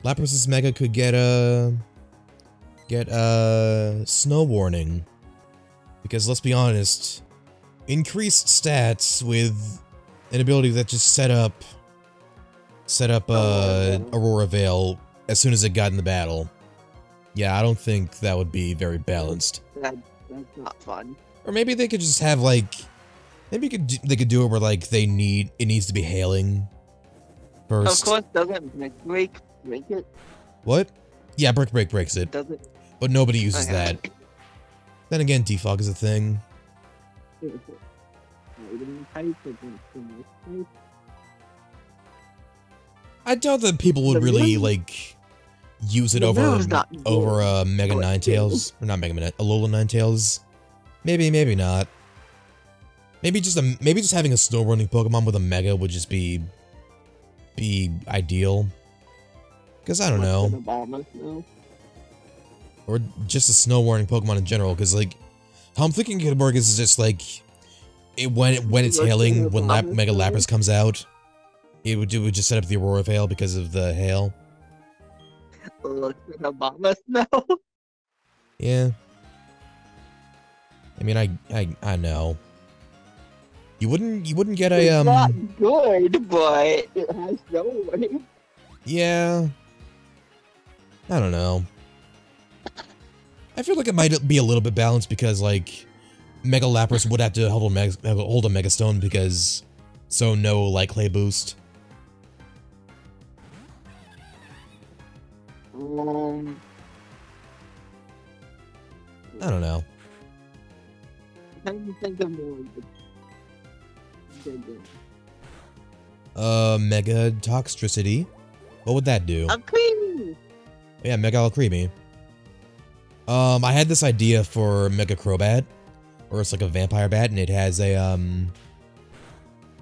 Lapras's Mega could get a snow warning. Because let's be honest, increased stats with an ability that just set up Aurora Veil as soon as it got in the battle. Yeah, I don't think that would be very balanced. That's not fun. Or maybe they could just have like, maybe they could do it where like it needs to be hailing first. Of course, doesn't break it? What? Yeah, Brick Break breaks it. Does it? But nobody uses that. Then again, defog is a thing. I doubt that people would really like use it over Mega Ninetales, or not Mega Man, Alola Ninetales. Maybe not. Maybe just having a snow running Pokemon with a Mega would just be ideal. Because I don't know. Or just a snow warning Pokemon in general, because like how I'm thinking Kidborg is just like when it's hailing, when Mega Lapras comes out, it would just set up the Aurora Veil because of the hail. Look at the Obama snow. Yeah. I mean, I know. You wouldn't get a It's not good, but it has snow warning. Yeah. I don't know. I feel like it might be a little bit balanced because, like, Mega Lapras would have to hold a Mega Stone because no, like, Clay Boost. I don't know. How do you think of more? Mega Toxtricity. What would that do? Alcremie! Yeah, Mega Alcremie. I had this idea for Mega Crobat, or it's like a vampire bat, and it has a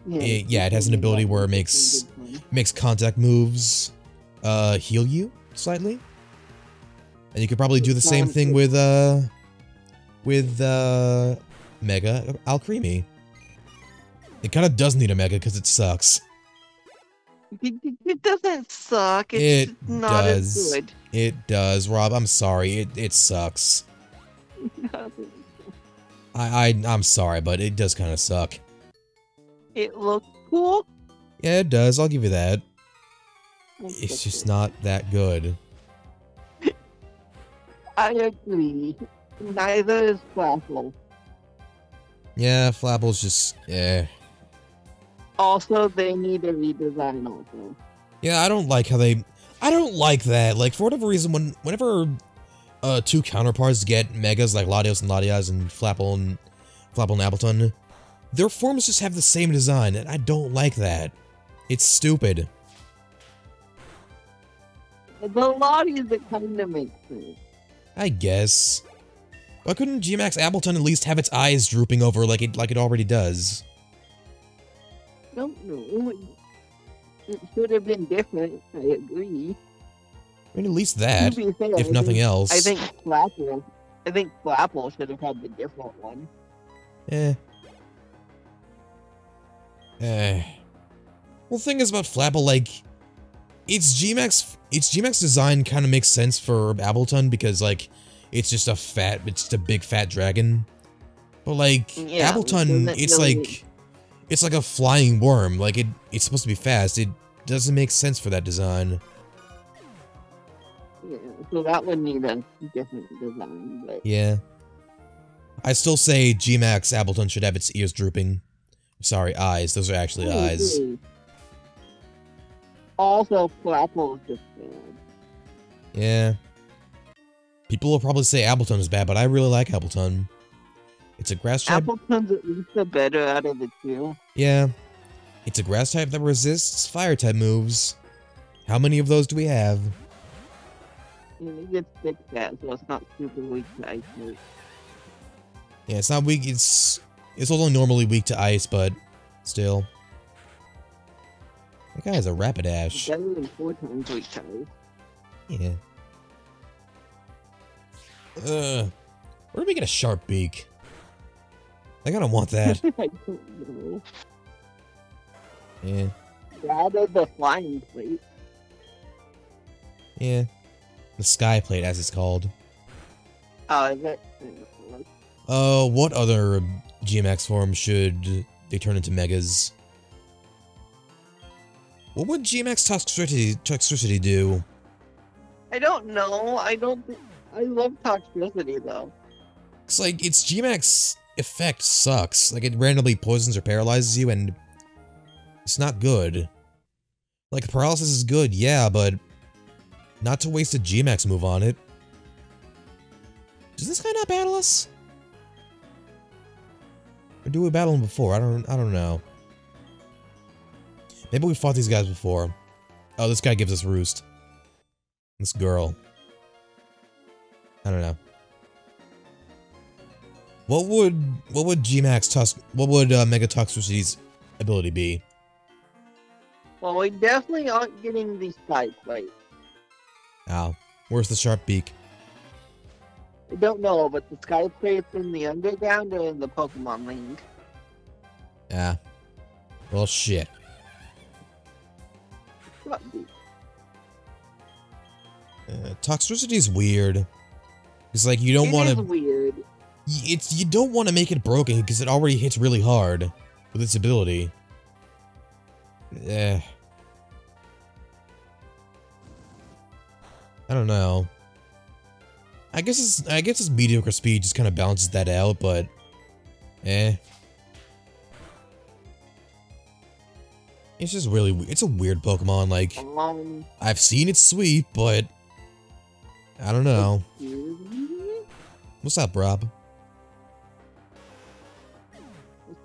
it has an ability where it makes contact moves heal you slightly, and you could probably do the same thing with Mega Alcremie. It kind of does need a Mega because it sucks. It doesn't suck. It's not as good. It does, Rob. I'm sorry. It sucks. I'm sorry, but it does kind of suck. It looks cool. Yeah, it does. I'll give you that. It's just not that good. I agree. Neither is Flapple. Yeah, Flapple's just Also, they need a redesign also. Yeah, I don't like how they... I don't like that. Like, for whatever reason, whenever two counterparts get Megas like Latios and Latias and Flapple and Appleton, their forms just have the same design, and I don't like that. It's stupid. The Latias, it kind of makes sense. I guess. Why couldn't G-Max Appleton at least have its eyes drooping over like it already does? Don't know. It should have been different, I agree. I mean, at least that, if nothing else. I think Flapple should have had the different one. Well, the thing is about Flapple, like, its G-Max design kind of makes sense for Appleton because, like, it's just a big fat dragon. But, like, yeah, Appleton, it's like a flying worm. Like, it's supposed to be fast. It doesn't make sense for that design. Yeah, so that would need a different design, but... Yeah. I still say G-Max Appleton should have its ears drooping. Sorry, eyes. Those are actually eyes. Also, Flapple is just bad. Yeah. People will probably say Appleton is bad, but I really like Appleton. It's a grass type. Appleton's at least the better out of the two. Yeah. It's a grass type that resists fire type moves. How many of those do we have? It gets thick fat, so it's not super weak to ice moves. Yeah, it's not weak. It's only normally weak to ice, but still. That guy has a Rapidash. It's better than 4 times weak to ice. Yeah. Where do we get a sharp beak? I kind of want that. I don't know. Yeah. Rather the flying plate. Yeah. The Sky Plate, as it's called. Oh, is it? What other GMX form should they turn into Megas? What would GMX Toxicity do? I don't know. I love toxicity though. It's like, its GMX effect sucks. Like, it randomly poisons or paralyzes you, and it's not good. Like, paralysis is good, yeah, but not to waste a GMX move on it. Does this guy not battle us? Or do we battle him before? I don't know. Maybe we fought these guys before. Oh, this guy gives us Roost. This girl. I don't know. What would Mega Toxicity's ability be? Well, we definitely aren't getting the Sky Plate. Ow. Where's the sharp beak? I don't know, but the Sky Plate's in the Underground or in the Pokemon Link. Yeah. Well, shit. Toxicity's weird. It's like, you don't want to... weird. You don't want to make it broken, because it already hits really hard with its ability. I don't know. I guess its mediocre speed just kind of balances that out, but it's just really it's a weird Pokemon. Like, I've seen it sweep, but I don't know. What's up, Rob?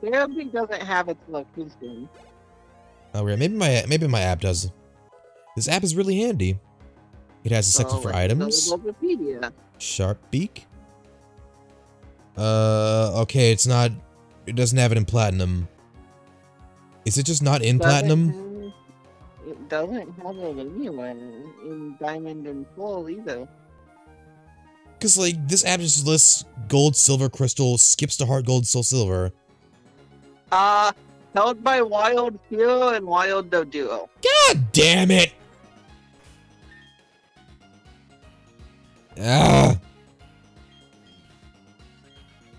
Therapy doesn't have its location. Oh, right. Maybe my app does. This app is really handy. It has a section for items. Sharp beak. Okay, it's not. It doesn't have it in platinum. Is it just not in platinum? It doesn't have it anywhere in diamond and full either. Cause like this app just lists gold, silver, crystal, skips to heart, gold, soul, silver. Held by Wild Hero and Wild Doduo. God damn it! Ah!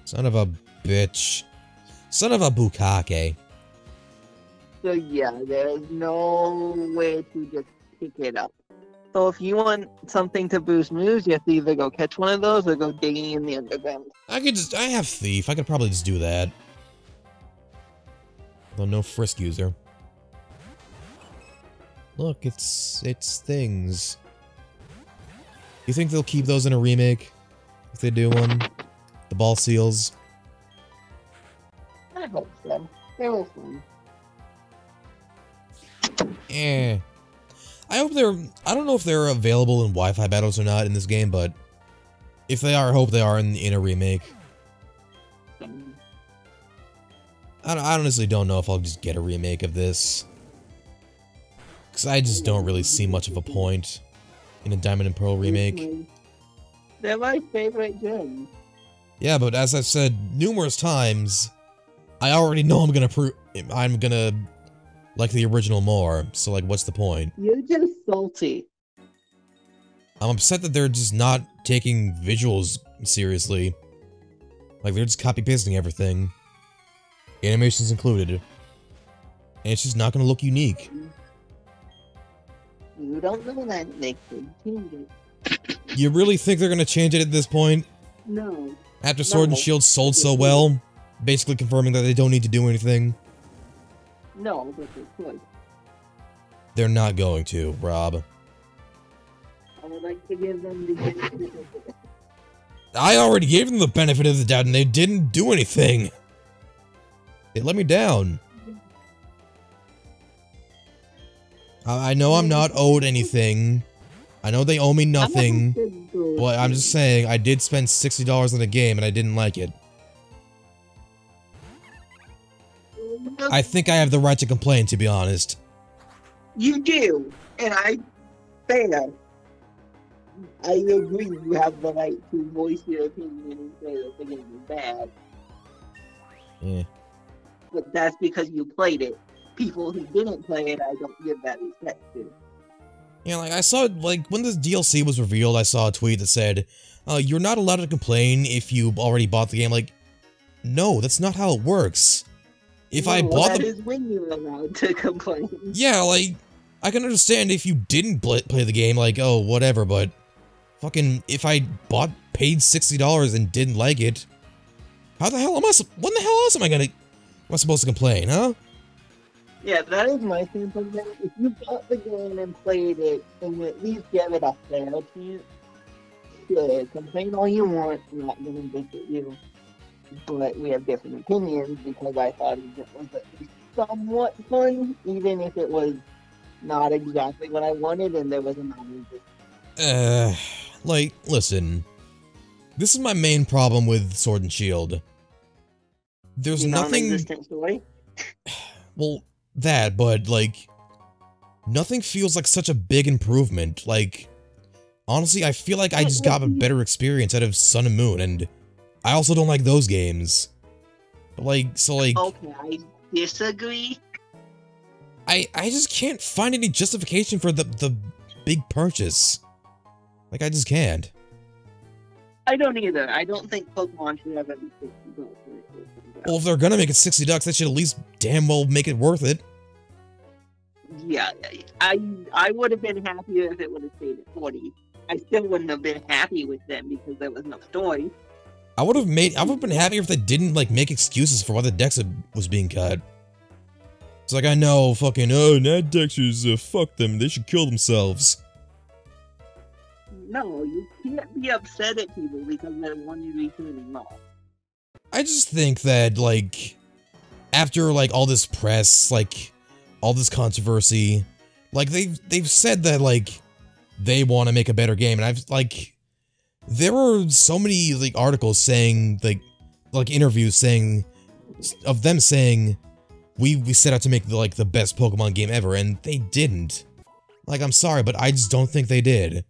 Son of a bitch. Son of a bukkake. So yeah, there's no way to just pick it up. So if you want something to boost moves, you have to either go catch one of those or go digging in the underground. I have Thief. I could probably just do that. Though no Frisk user. Look, it's things. You think they'll keep those in a remake? If they do one? The ball seals? I hope so. They were fun. I hope I don't know if they're available in Wi-Fi battles or not in this game, but if they are, I hope they are in a remake. I honestly don't know if I'll just get a remake of this. Because I just don't really see much of a point in a Diamond and Pearl remake. They're my favorite gems. Yeah, but as I've said numerous times, I already know I'm gonna like the original more, so like, what's the point? You're just salty. I'm upset that they're just not taking visuals seriously. Like, they're just copy-pasting everything. Animations included. And it's just not gonna look unique. You don't know that they could change it. You really think they're gonna change it at this point? No. After Sword and Shield sold so well? Basically confirming that they don't need to do anything? No, but they could. They're not going to, Rob. I would like to give them the benefit of the doubt. I already gave them the benefit of the doubt and they didn't do anything. They let me down. I know I'm not owed anything. I know they owe me nothing. But I'm just saying, I did spend $60 on a game and I didn't like it. I think I have the right to complain, to be honest. You do, and fair. I agree you have the right to voice your opinion and say that the game is bad. Yeah. But that's because you played it. People who didn't play it, I don't give that respect to. Yeah, like, I saw, like, when this DLC was revealed, I saw a tweet that said, you're not allowed to complain if you already bought the game. Like, no, that's not how it works. If I bought that is when you're allowed to complain. Yeah, like, I can understand if you didn't play the game, like, oh, whatever, but fucking, if I paid $60 and didn't like it, when the hell else am I supposed to complain, huh? Yeah, that is my stance on that. If you bought the game and played it, then you at least give it a fair chance. Yeah, complain all you want, I'm not gonna visit you. But we have different opinions because I thought it was at least somewhat fun, even if it was not exactly what I wanted and there was a non-resistance. Like, listen. This is my main problem with Sword and Shield. There's nothing... Non-resistant story? Well, that, but, like, nothing feels like such a big improvement. Like, honestly, I feel like I just got a better experience out of Sun and Moon, and I also don't like those games. But, like, so, like... Okay, I disagree. I just can't find any justification for the big purchase. Like, I just can't. I don't either. I don't think Pokemon should have any $60. Well, if they're gonna make it $60, they should at least damn well make it worth it. Yeah, I would have been happier if it would have stayed at 40. I still wouldn't have been happy with them because there was no story. I would have been happier if they didn't, like, make excuses for why the dex was being cut. It's like, I know, fucking, Nat Dexters, fuck them, they should kill themselves. No, you can't be upset at people because they want you to be turning off. I just think that, like, after, like, all this press, like, all this controversy, like, they've said that, like, they want to make a better game, and I've, like, there were so many, like, articles saying, like interviews saying, of them saying, we set out to make, the best Pokemon game ever, and they didn't. Like, I'm sorry, but I just don't think they did.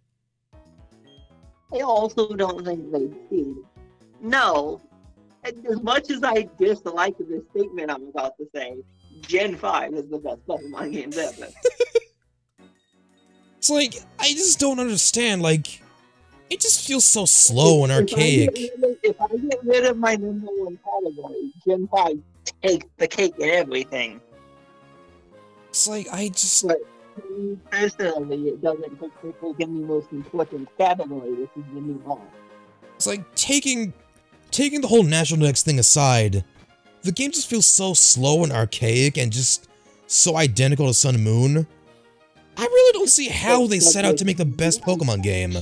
I also don't think they did. No. As much as I dislike this statement I'm about to say, Gen 5 is the best Pokemon games ever. It's like, I just don't understand, like, it just feels so slow and archaic. If I get rid of my number one category, Gen 5 takes the cake and everything. It's like, But personally, it doesn't particularly give me most important category, which is the new law. It's like, taking the whole National Dex thing aside, the game just feels so slow and archaic and just so identical to Sun and Moon. I really don't see how they set out to make the best Pokemon game.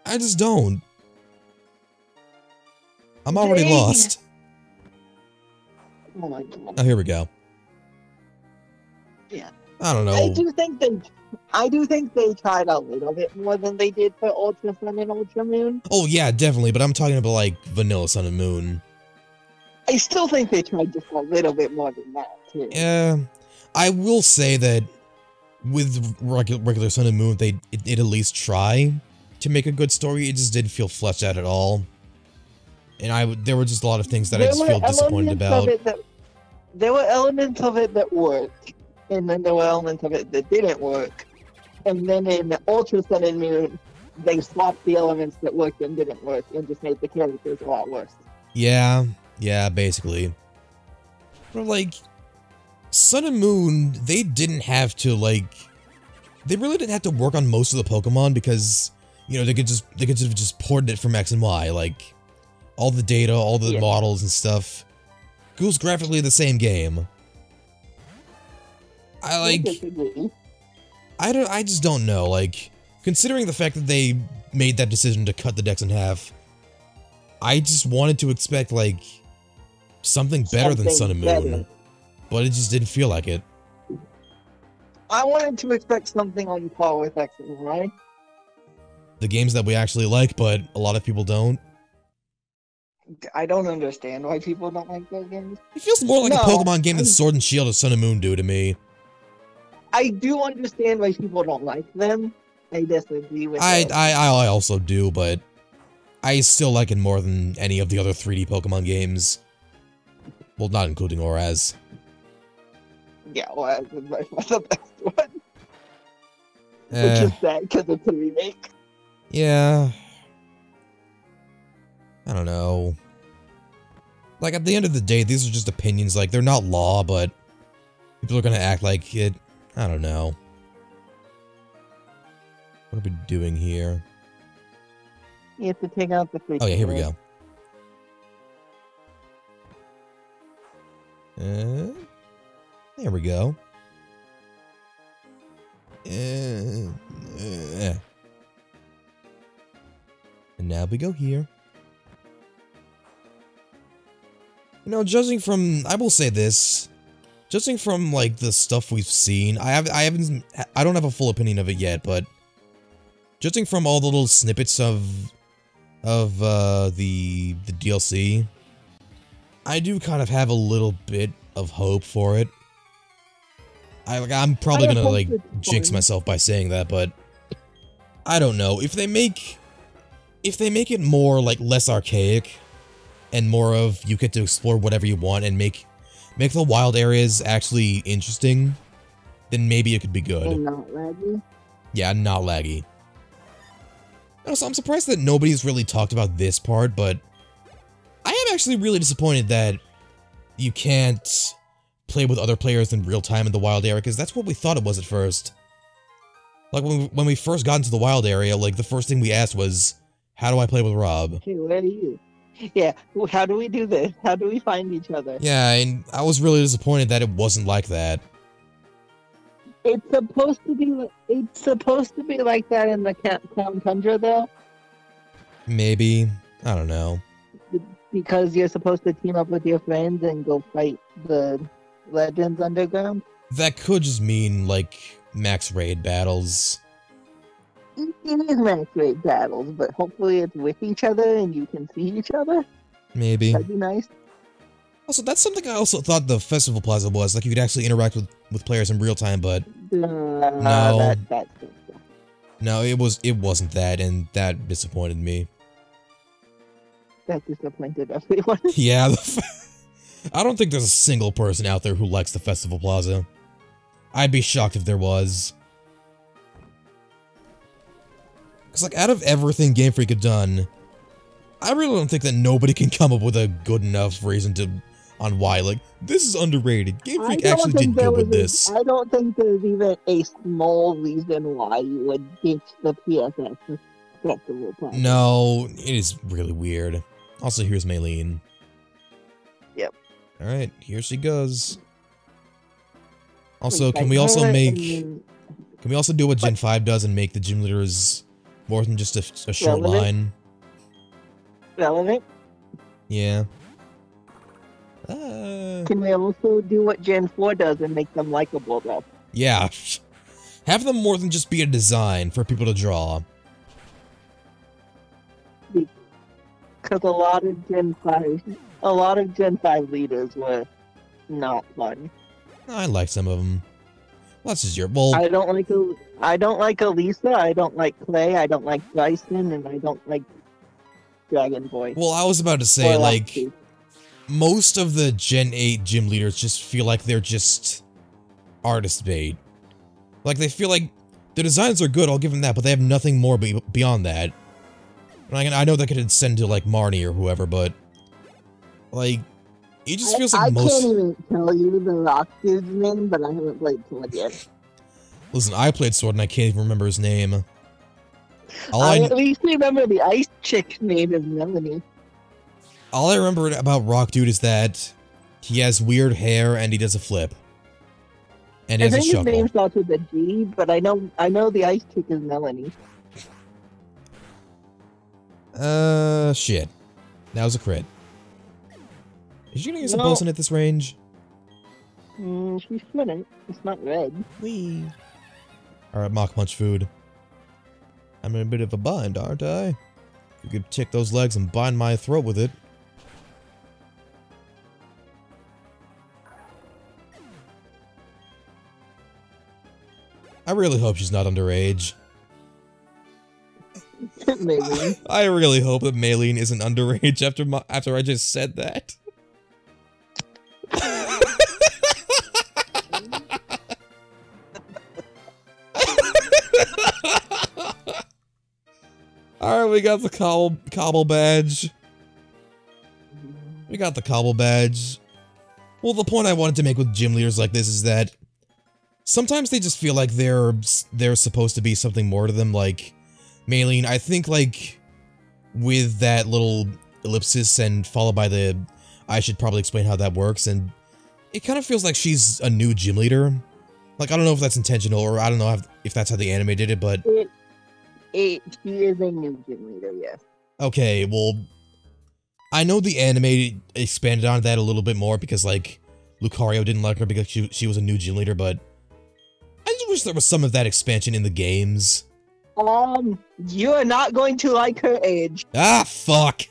I just don't. I'm already lost. Oh my god. Oh, here we go. Yeah. I don't know. I do think they tried a little bit more than they did for Ultra Sun and Ultra Moon. Oh yeah, definitely, but I'm talking about, like, vanilla Sun and Moon. I still think they tried just a little bit more than that, too. Yeah, I will say that with regular Sun and Moon, they at least try to make a good story. It just didn't feel fleshed out at all. And there were just a lot of things that I just feel disappointed about. There were elements of it that worked, and then there were elements of it that didn't work. And then in Ultra Sun and Moon, they swapped the elements that worked and didn't work, and just made the characters a lot worse. Yeah, basically. But, like, Sun and Moon, they didn't have to, like, they really didn't have to work on most of the Pokemon because, you know, they could have just ported it from X and Y, like, all the data, all the models and stuff. It was graphically the same game. I just don't know, like, considering the fact that they made that decision to cut the decks in half, I just wanted to expect, like, something better than Sun and Moon, but it just didn't feel like it. I wanted to expect something on par with X and Y. The games that we actually like, but a lot of people don't. I don't understand why people don't like those games. It feels more like a Pokemon game than Sword and Shield or Sun and Moon do to me. I do understand why people don't like them. I disagree with I also do, but I still like it more than any of the other 3D Pokemon games. Well, not including Oraz. Yeah, Oraz is by far the best one. Which is sad because it's a remake. Yeah. I don't know. Like, at the end of the day, these are just opinions. Like, they're not law, but people are gonna act like it. I don't know. What are we doing here? You have to take out the freaking. Oh yeah, here we go. There we go. And now we go here. You know, judging from, I will say this, judging from like the stuff we've seen, I don't have a full opinion of it yet, but judging from all the little snippets of the DLC, I do kind of have a little bit of hope for it. I'm probably gonna like jinx myself by saying that, but I don't know. If they make it more like less archaic and more of you get to explore whatever you want and make the wild areas actually interesting, then maybe it could be good. And not laggy? Yeah, not laggy. Also, I'm surprised that nobody's really talked about this part, but I am actually really disappointed that you can't play with other players in real time in the wild area, because that's what we thought it was at first. Like, when we first got into the wild area, like, the first thing we asked was, how do I play with Rob? Hey, where are you? Yeah, how do we do this? How do we find each other? Yeah, and I was really disappointed that it wasn't like that. It's supposed to be like that in the Crown Tundra, though. Maybe. I don't know. Because you're supposed to team up with your friends and go fight the Legends Underground. That could just mean, like, max raid battles. It is max raid battles, but hopefully it's with each other and you can see each other. Maybe. That'd be nice. Also, that's something I also thought the Festival Plaza was. Like, you could actually interact with players in real time, but... no. No, it wasn't that, and that disappointed me. That disappointed everyone. Yeah, I don't think there's a single person out there who likes the Festival Plaza. I'd be shocked if there was. Because, like, out of everything Game Freak had done, I really don't think that nobody can come up with a good enough reason on why, like, this is underrated. Game Freak actually did good with this. I don't think there's even a small reason why you would ditch the PSS Festival Plaza. No, it is really weird. Also, here's Maylene. Yep. Alright, here she goes. Also, can we also do what Gen 5 does and make the gym leaders more than just a short line? Relevant? Yeah. Can we also do what Gen 4 does and make them likable, though? Yeah. Have them more than just be a design for people to draw. Because a lot of Gen 5 leaders were not fun. I like some of them. Well, that's just your... Well... I don't like Elisa, I don't like Clay, I don't like Dyson, and I don't like Dragon Boy. Well, I was about to say, like... most of the Gen 8 gym leaders just feel like they're just... artist bait. Like, they feel like... the designs are good, I'll give them that, but they have nothing more beyond that. I know that could extend to, like, Marnie or whoever, but... like... it just feels like most... I can't even tell you the rock dude's name, but I haven't played Sword yet. Listen, I played Sword and I can't even remember his name. I at least remember the ice chick's name is Melanie. All I remember about Rock Dude is that he has weird hair and he does a flip. And he has a shuffle. I think his name starts with a G, but I know the ice chick is Melanie. Shit. That was a crit. Is she gonna use a bosun at this range? She shouldn't. It's not red. Whee. Alright, Mach Punch food. I'm in a bit of a bind, aren't I? You could take those legs and bind my throat with it. I really hope she's not underage. Maybe. I really hope that Maylene isn't underage after I just said that. Alright, we got the cobble badge. We got the cobble badge. Well, the point I wanted to make with gym leaders like this is that sometimes they just feel like they're supposed to be something more to them, like Maylene. I think, like, with that little ellipsis and followed by the I should probably explain how that works, and it kind of feels like she's a new gym leader. Like, I don't know if that's intentional, or I don't know if that's how the anime did it, but... She is a new gym leader, yes. Okay, well, I know the anime expanded on that a little bit more because, like, Lucario didn't like her because she was a new gym leader, but I just wish there was some of that expansion in the games. You are not going to like her age. Ah, fuck!